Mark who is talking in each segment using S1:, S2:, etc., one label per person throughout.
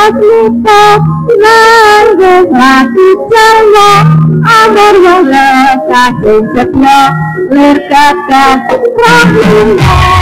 S1: Kita largo lagi Jawa amor wala kasih setlo lerkatan rahimah.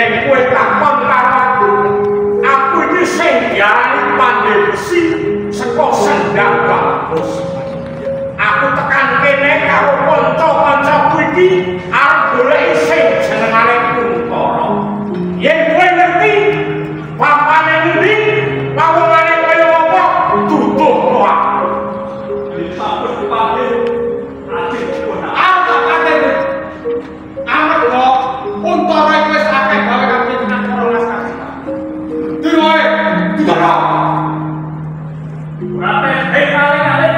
S2: yen kowe takon karo aku iki sing diarani Pandhe Besi saka Sendang Bagus. Aku tekan kene karo kanca-kancaku iki arep golek sing jenengane Kuntara. Yen kowe ngerti papane ndi, pawongane kaya apa, tutuhno aku. Sampun Pandhe, ajeng dipun. Aku Pandhe. Anak kok Kuntara iki wis akeh gawe karo jenengan para laskar. Diroe, ditara. Ora kali-kali.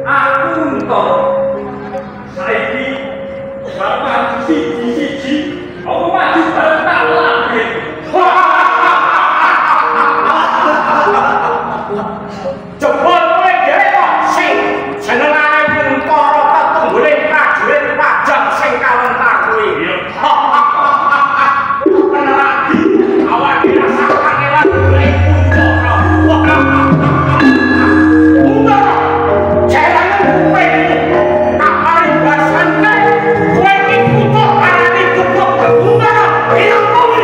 S2: Aku Kuntara. Saiki bapak siji-siji apa maju bareng tak lagi. Jebul kowe dhewe kok sing jenengane Kuntara tetungguling prajurit pajang sing kawentar kuwi. Peneragi awak dhewe sakan elan golek Kuntara. Kuntara, jarane kowe kapari basane kowe iki kutuk arane kutuk Kuntara. Iya kowe.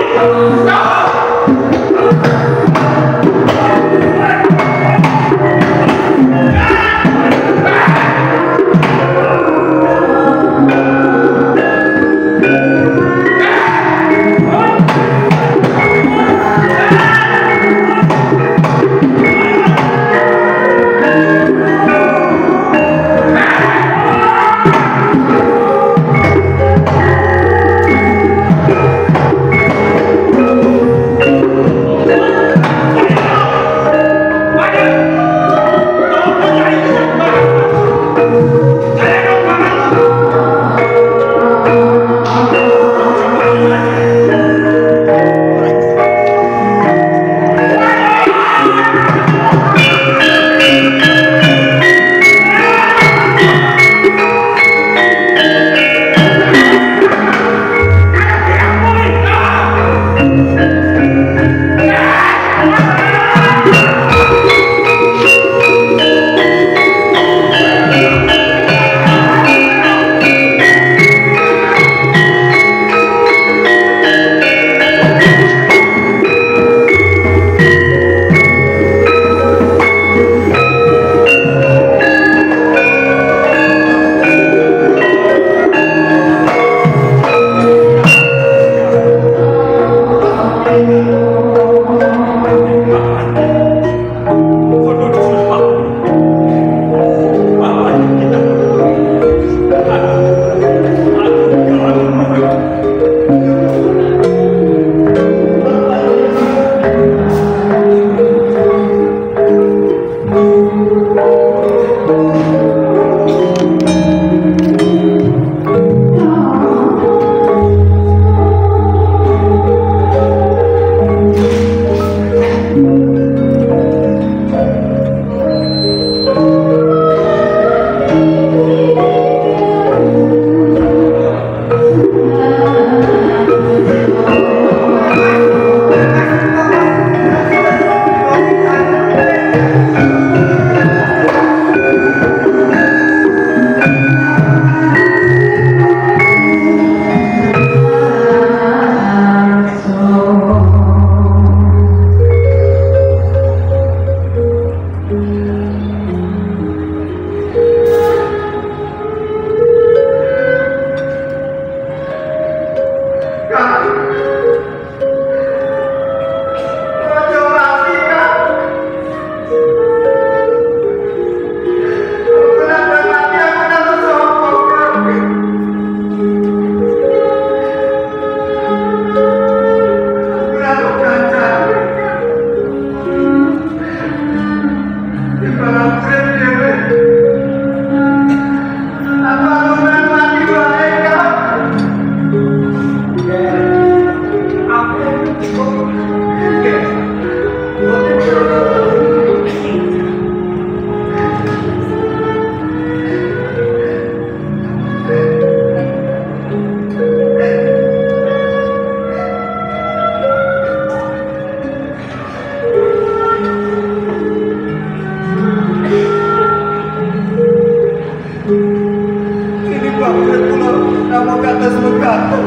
S3: Ini banget kula namung kados mekaten.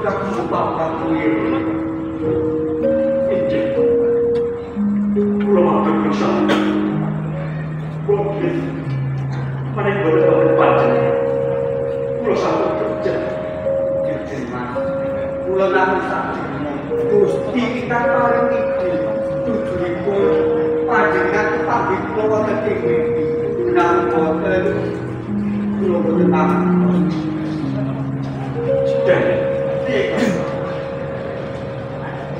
S2: tak sebab kuwi. Injil. Kula matur Gusti. Kula menawi boten wonten panjenengan. Kula sampun kerja. Kirjen Mas. Kula namung sakjane Gusti kita paring iki. Tujuanipun panjenengan kepanggih kula wonten ing mriki. Namung boten kula boten pamit. Dan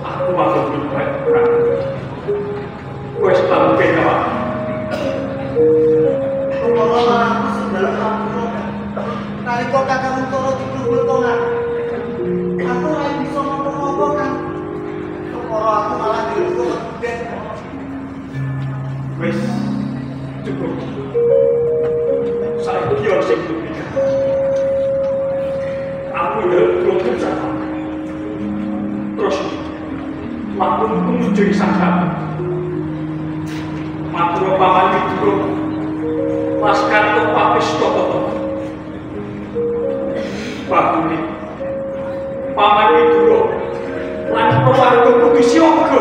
S2: aku maksud berbuat kurang. Wes tampil kawan.
S3: Kalau aku sudah kamu, tadi kau kamu kalau dikumpul tongan, aku lagi bisa ngomong-ngomong kan. Kalau aku malah dihukum dan
S2: Wes cukup. Saya kior sing diberikan. Aku belum kerja. Terus waktu menuju sana. Matur paman itu laskar to papis toto. Pakune paman itu lan keluarga kudu siaga.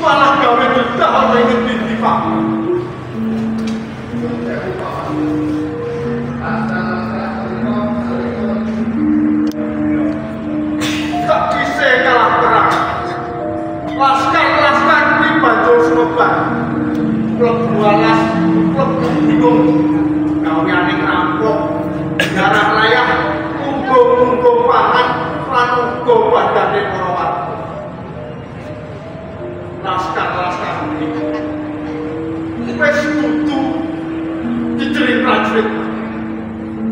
S3: Malah gawe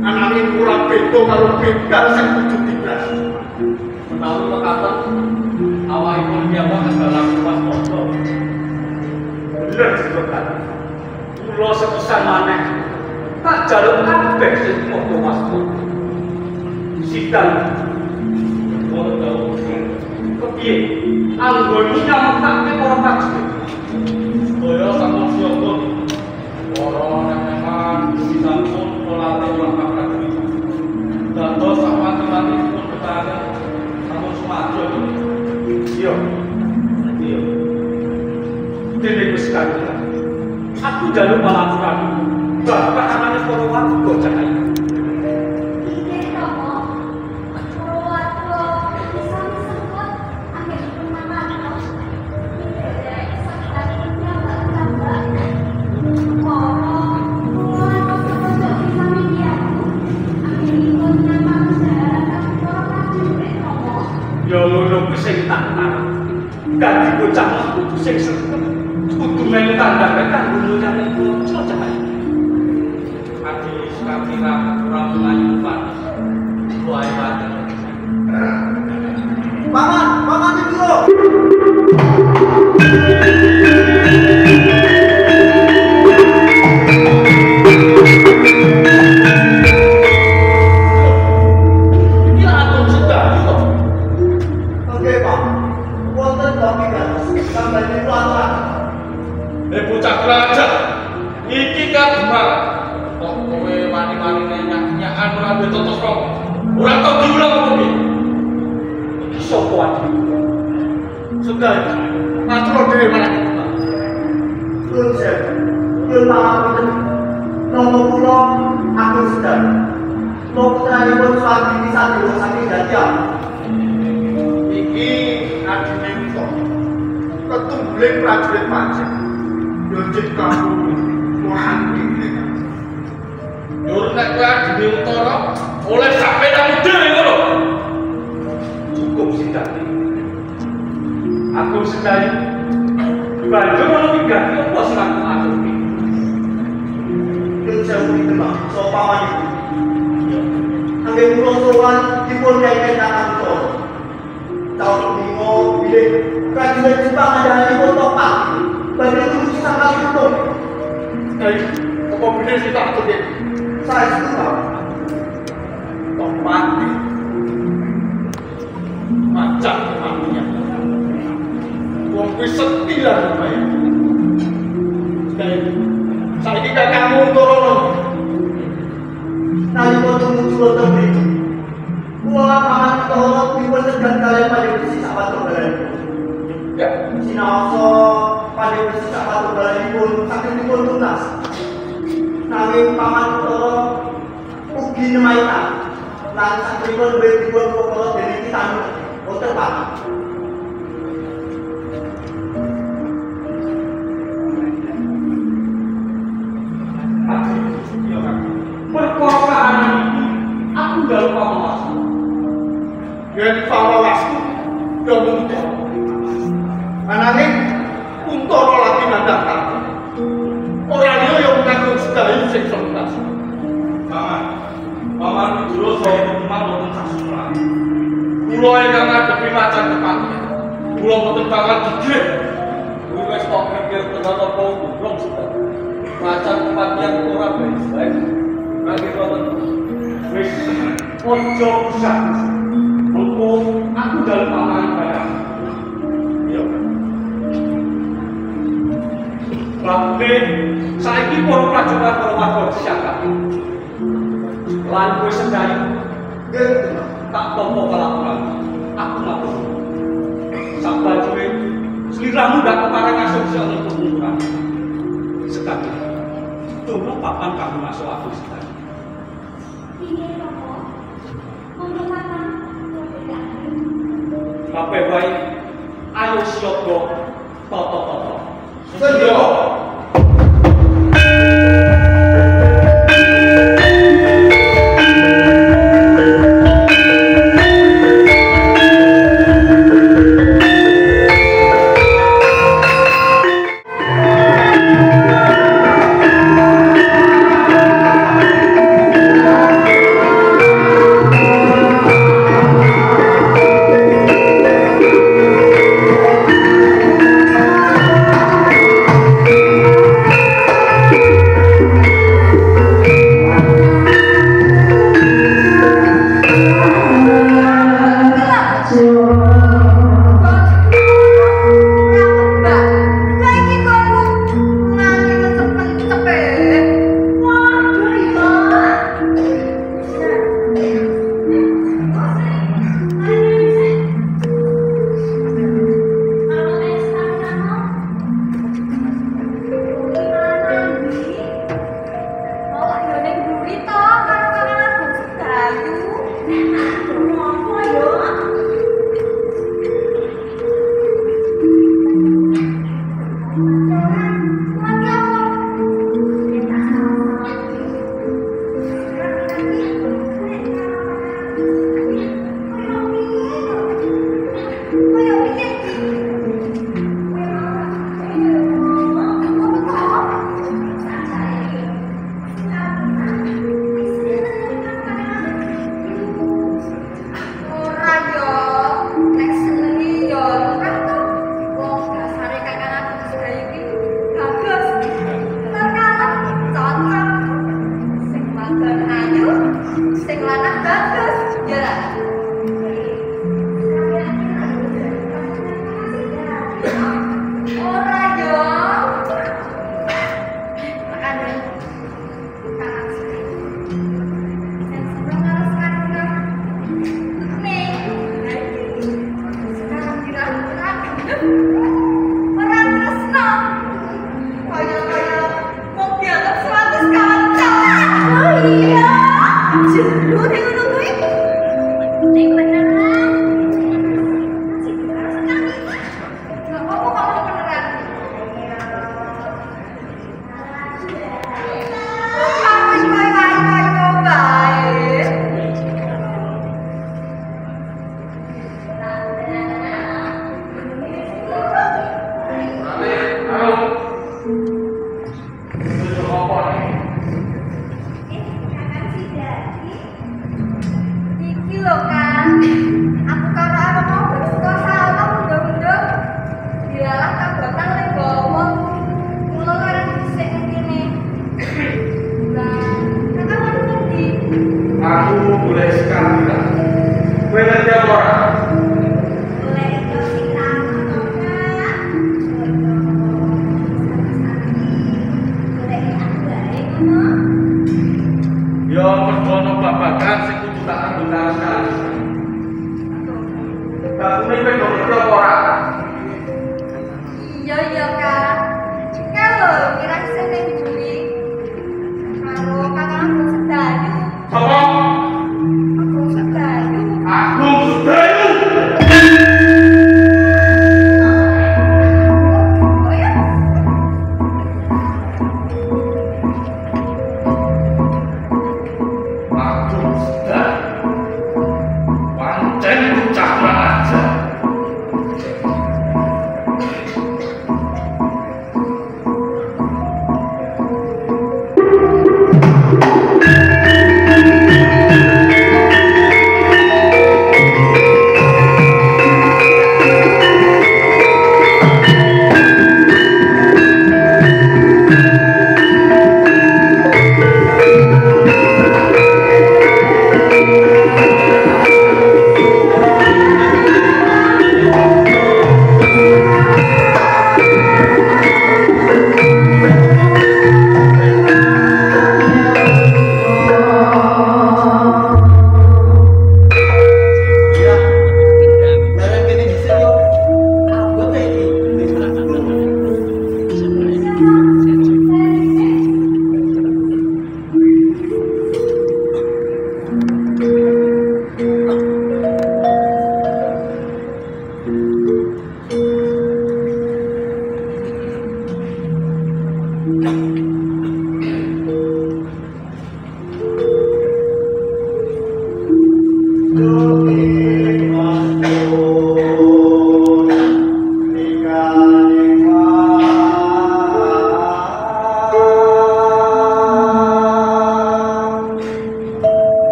S2: Ananging ora beda karo begal sing kudu diblas.
S4: Menawi mekaten awakipun piyambak dalam waspada.
S2: Bener Juragan. Kula sepisan maneh tak jaluk kabeh sing padha waspada. Sidang ora tau kepiye anggone nyamekake para prajurit.
S4: Sedaya sampun siapa para neneman sampun polatih langkah prajurit. Dados sawanten-wantenipun bertahan sampun sumaju.
S2: Iya. Iya. Dene wis kangen. Aku jaluk palapuran. Bapak anane para warga Cakaya. Ya ngono sing tak tarep. Dadi bocah kudu sing seneng. Kudu melu tandane kanggo nyane kanca Cakaya.
S4: Adi sakira ora mlayupan. Wae wae.
S3: Paman itu.
S4: Bocah kerajaan iki kademar kok kowe wani-wani nyak-nyakan ora duwe totos kok ora tau diulang apa piye
S2: Iki sapa wae?
S4: sedaya matur dhewe marang
S3: Yun pangapunten. Nomo kula aku sedang. Mau putranipun Suwadi bisa dewa saking Jatian.
S2: Iki adine kok. Ketumbuling prajurit Pancen. Yo njit kamu murang iki.
S4: Dur nek kowe adine utara oleh sampe nang dhewe ngono
S2: Cukup Sindati. Aku sedaya banjur ono migati apa sing aku atur iki.
S3: Yun sewu ditembak. So paman itu. Angge kula sowan dipun yai kang to. Tahun bingo bilih prajurit Jepang andhanipun topak. Badhe tuju sangkal tutup.
S2: Apa bener sih tak atur iki?
S3: Saya setuju.
S2: Kok mati. Macam matinya. Wong kuwi sepi lah rupanya. Saiki kakangmu turun.
S3: Nalika tumuju wonten mriku. Kula paman Toro dipun cegat kaliyan Padhewisi sahabat tunggalanipun.
S2: Ya,
S3: Sinaosa Padhewisi sahabat tunggalanipun saking dipun tunas. Nanging paman Toro ugi nemaikan lan sakripun dipun pokok dening kitanu wonten pati.
S2: perkara ini aku dalam pamawasku. Yen pamawasku yo muntah. Ananging Kuntoro lagi nandhang aku. Ora liya yo mengaku sedaya sing sentas.
S4: Paman Widura saha Pemenang wonten sastra. Kula ingkang ngadepi macan kepatihan. Kula boten bakal digih. Kuwi wis kok mikir tenan apa urung sedaya. Macan kepatihan ora baik. Kangge wonten
S2: Wis ojo usah. Mengko aku dalam pamangan barang.
S4: iya.
S2: Tapi saiki para prajurit para warga disiapkan. Lan kowe sedaya tak tampa kelaparan. Aku matur. Sabajure sliramu ndak kepareng asuh sing pengukuran. Sekali. Tunggu papan kamu masuk aku sekali. Kabeh baik. Ayo siapa toto-toto.
S3: Sedya.
S1: Sing lanang bagus, ya. Ora yo. Makane kakak sih. Dan sebelum harus kantor. Nih. Sekarang dirang-rang. Orang tresno. Kaya mau dianggap 100 kancang. Oh iya. Jero ning ngono kuwi. Ning beneran. Gak apa-apa kalau beneran. Wis wae bae. Iki lho kan, aku karo arep mau bersiko salah undang-undang. Dialah kabatan ning gowo. Kula karo dhisik ning kene. Lah, kakak mau ngendi?
S4: Aku boleh sekarang tidak. Kowe ngerti apa ora?
S1: Boleh itu sing lama to, Kak. Boleh aku bae ngono.
S4: Ya mergono babagan sing kudu tak anggo-anggo. Bakune kowe kok ngerti apa ora?
S1: Iya Kak. Kalau kira sing ning buri. Karo kakak aku sedayu.
S4: Apa?
S1: Aku sedayu.
S4: Aku sedayu.
S1: Oh ya?
S4: Aku sedayu. Pancen bocah aja.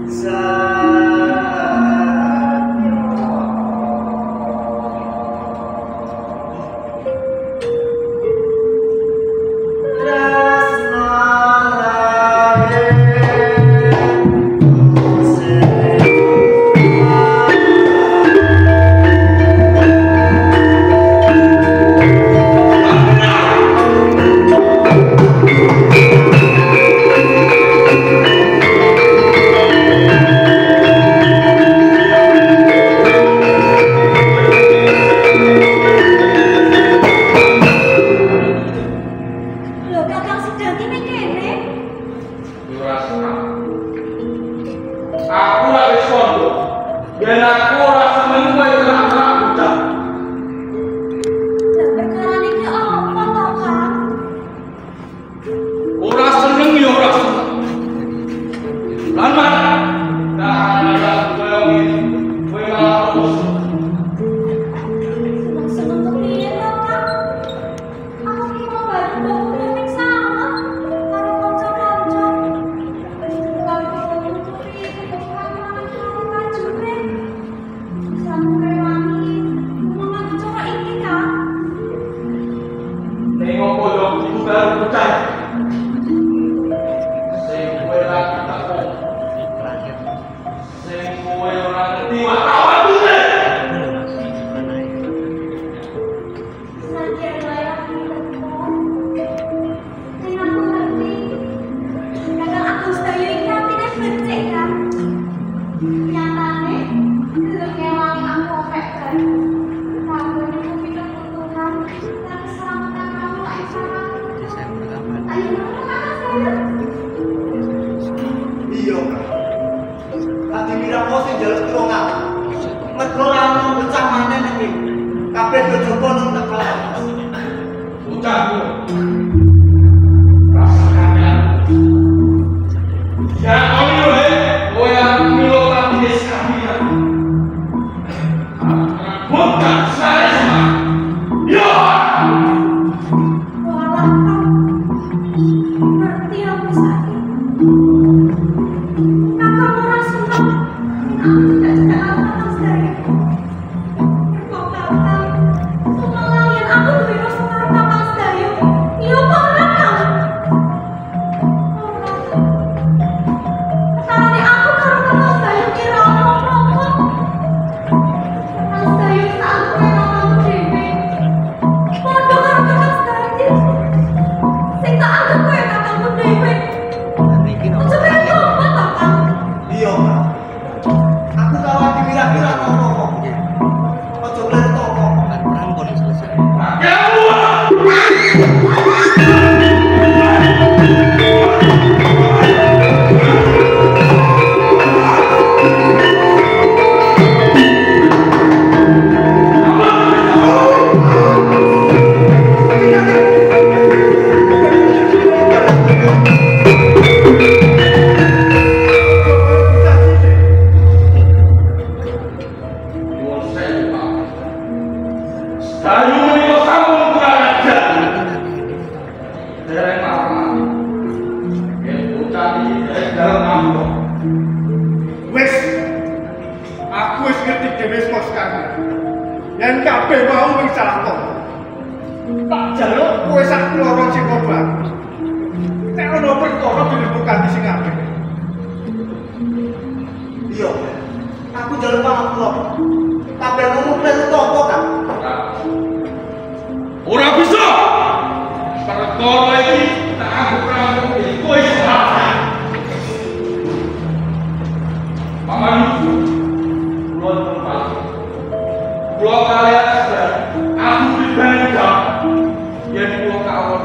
S3: Sa
S4: sono. Yen aku ora seneng kowe kerak-kerak bocah.
S1: Lah perkara niki apa to, Kang?
S4: Ora seneng ya ora seneng. Lan mana? Nah, kowe ngene. Kowe malah terus.
S1: Seneng kepiye to, Kang? Aku ki mau bantu bangun ning sana karo kanca-kanca. Kalau nuturi kebutuhan prajurit. Sampai wangi ngomong cara iki, Kang.
S4: Ning opo yo iku baru percaya. Sing kowe lagi takon. Sing kowe ora ngerti wae duwe.
S1: Saja layak ditepuk. Sing aku ngerti. Kadang aku sedaya iki atine becik, Kang. Nyatane gelem ngewangi aku opek kan. Aku niku pikir kebutuhan dan keselamatan kamu ing sana. Ayo mana saya?
S3: Iya, Kak. Tadi miramu sing njaluk tulungan. Mergo ora ono bocah maneh iki. Kabeh do jopo nang tekan.
S4: Bocah ku. Rasakan ya. Ya ono he, kowe arep milo lan wis kapian. Bocah saya sama. Yo.
S1: Walah, Kang. Ngerti aku sakit. Kakak ora seneng. Aku tidak apa saya. Kok Kakak semalam yen aku duwe rasa karo Kakak sedaya. Iya kok ora, Kang? Ora. Ketane aku karo Kakak sedaya kira ono apa-apa. Kakak sedaya tak duwe kakakku dhewe. Padha karo Kakak sedaya. Sing tak anggap kowe kakakku dhewe. Aja berani apa to, Kang?
S3: Iya, Kak. Aku karo dikira-kira nopo kok. Ojo mlentok kok.
S4: Dayu menika sampun kurang ajar. Dereng mawon. Yen bocah iki dalem amplop.
S2: Wis, aku wis ngerti dhewe kok sekarang. Yen kabeh mau wing salah kok. Tak jaluk kowe sak loro sing korban. Nek ono perkara dilebokkan sing apik.
S3: Iya. Aku njaluk pangapunten. Kabeh ngomong mlebu apa, Kak?
S4: Ora bisa. Perkara iki tak anggap rampung kowe salah. Paman, kula numpak. Kula kalian sedaya, aku pribadi gak. Yen kula kawon,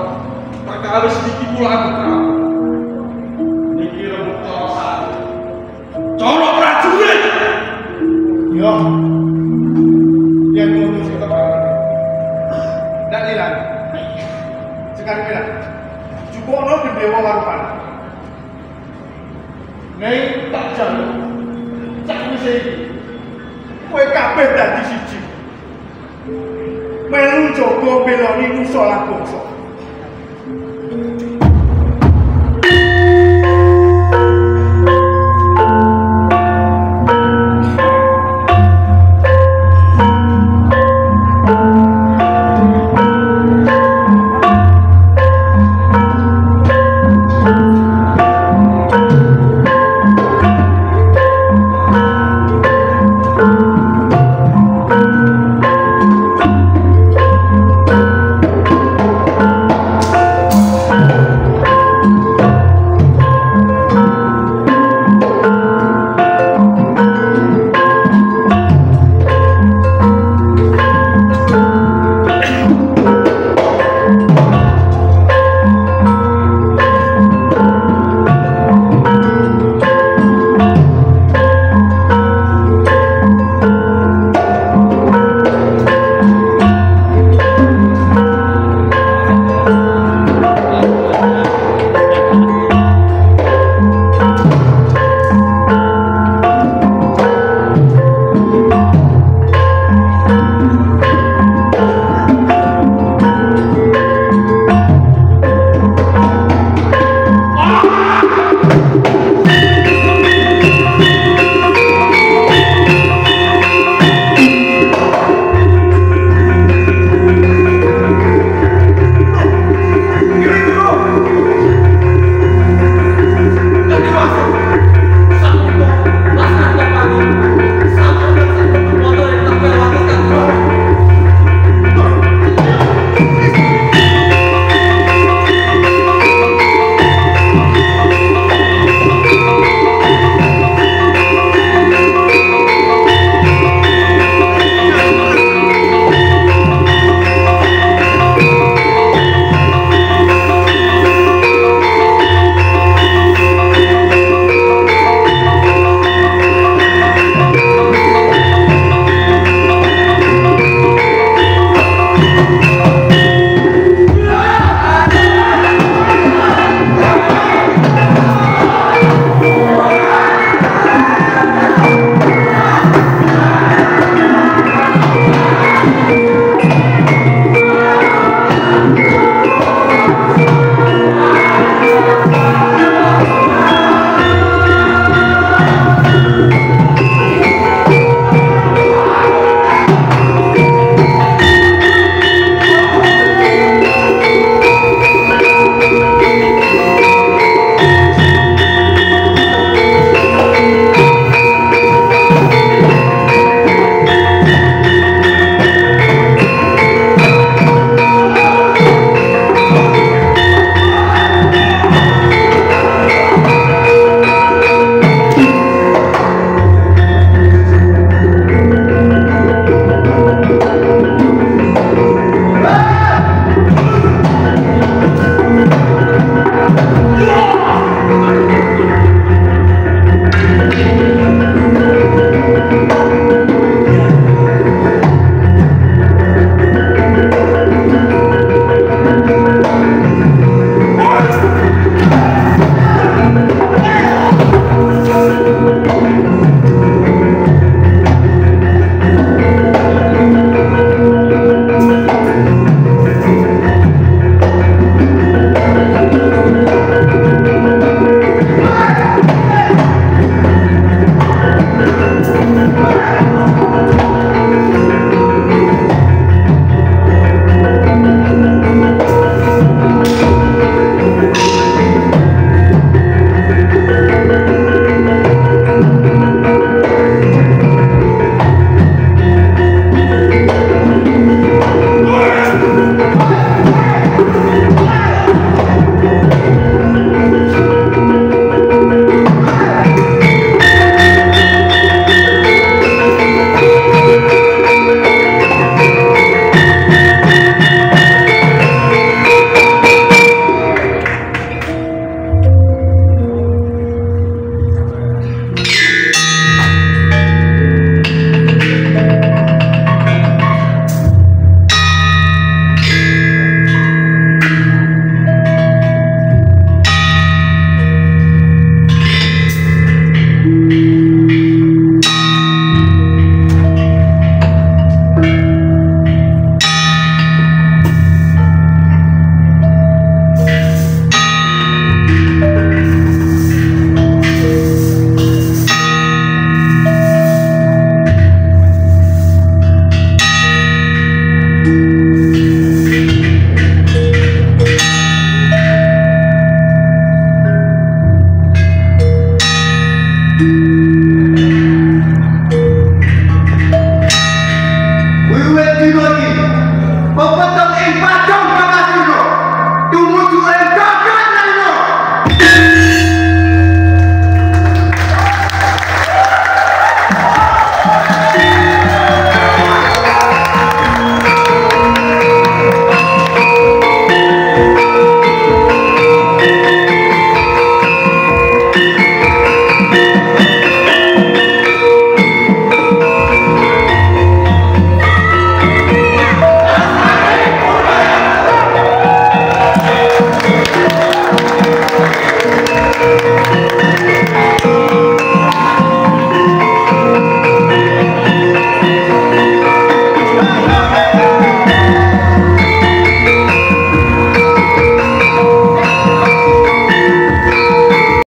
S4: perkawis niki kula anggap rampung. Niki rembug cara satu. Cara prajurit.
S2: Yo. Yang ngurus kita barang. Ndak hilang. Sekarang bilang. Cukup ono dewa warupan. Nek tak jaluk. Cak wis iki. Kowe kabeh dadi siji. Melu jaga beloni nusa lan bangsa.